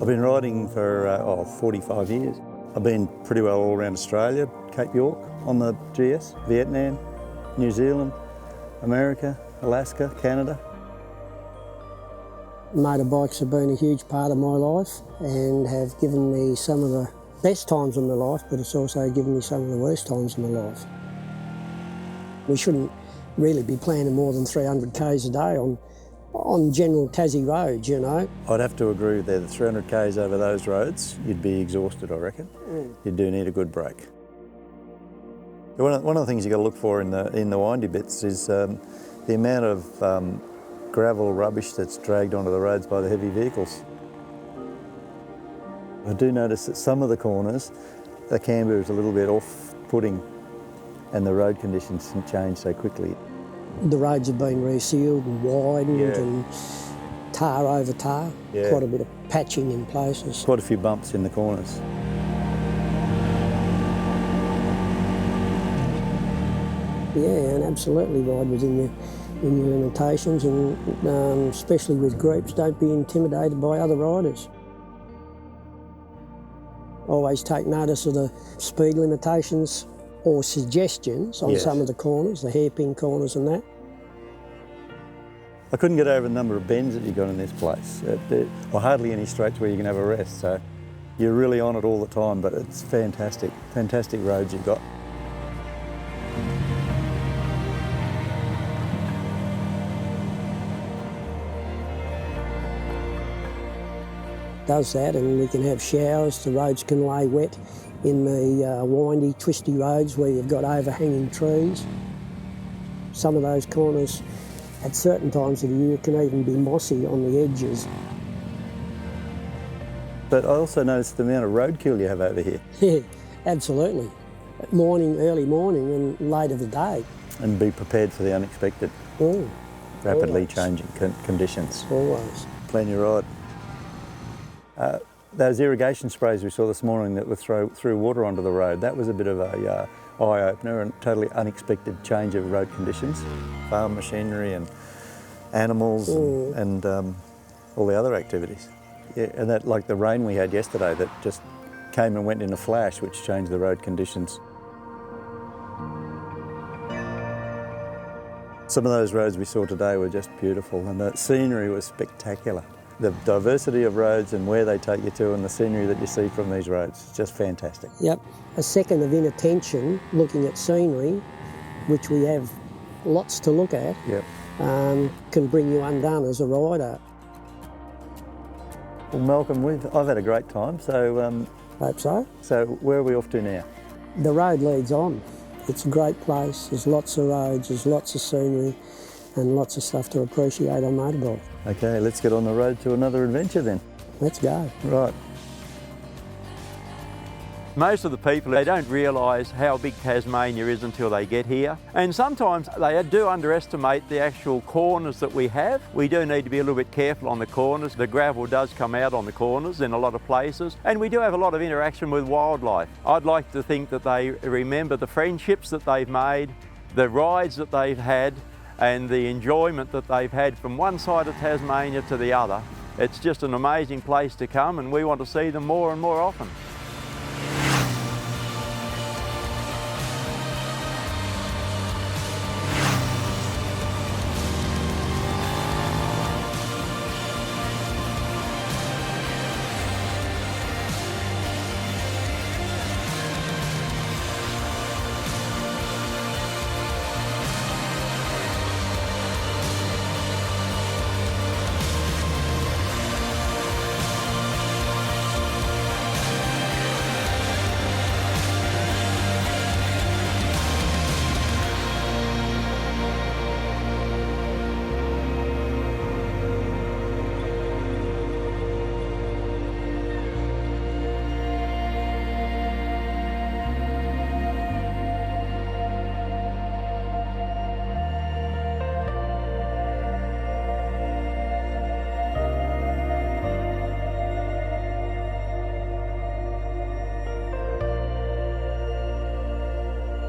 I've been riding for 45 years. I've been pretty well all around Australia, Cape York on the GS, Vietnam, New Zealand, America, Alaska, Canada. Motorbikes have been a huge part of my life and have given me some of the best times of my life, but it's also given me some of the worst times of my life. We shouldn't really be planning more than 300 k's a day on general Tassie roads, you know. I'd have to agree with that. The 300 k's over those roads, you'd be exhausted, I reckon. You do need a good break. One of the things you've got to look for in the windy bits is the amount of gravel rubbish that's dragged onto the roads by the heavy vehicles. I do notice that some of the corners, the camber is a little bit off-putting and the road conditions can change so quickly. The roads have been resealed and widened and tar over tar, quite a bit of patching in places. Quite a few bumps in the corners. Yeah, and absolutely ride within your limitations, and especially with groups, don't be intimidated by other riders. Always take notice of the speed limitations or suggestions on some of the corners, the hairpin corners and that. I couldn't get over the number of bends that you got in this place. Or hardly any straights where you can have a rest, so you're really on it all the time, but it's fantastic, fantastic roads you've got. Does that, and we can have showers, the roads can lay wet in the windy, twisty roads where you've got overhanging trees. Some of those corners at certain times of the year can even be mossy on the edges. But I also noticed the amount of roadkill you have over here. Yeah, absolutely. Morning, early morning and late of the day. And be prepared for the unexpected. Rapidly changing conditions. Always. Plan your ride. Those irrigation sprays we saw this morning that would threw water onto the road, that was a bit of a eye-opener and totally unexpected change of road conditions. Farm machinery and animals and all the other activities. Yeah, and that, like the rain we had yesterday that just came and went in a flash, which changed the road conditions. Some of those roads we saw today were just beautiful and the scenery was spectacular. The diversity of roads and where they take you to and the scenery that you see from these roads, it's just fantastic. Yep, a second of inattention looking at scenery, which we have lots to look at, can bring you undone as a rider. Well, Malcolm, I've had a great time, so... Hope so. So where are we off to now? The road leads on. It's a great place, there's lots of roads, there's lots of scenery and lots of stuff to appreciate on motorbike. Okay, let's get on the road to another adventure then. Let's go. Right. Most of the people, they don't realise how big Tasmania is until they get here. And sometimes they do underestimate the actual corners that we have. We do need to be a little bit careful on the corners. The gravel does come out on the corners in a lot of places. And we do have a lot of interaction with wildlife. I'd like to think that they remember the friendships that they've made, the rides that they've had, and the enjoyment that they've had from one side of Tasmania to the other. It's just an amazing place to come and we want to see them more and more often.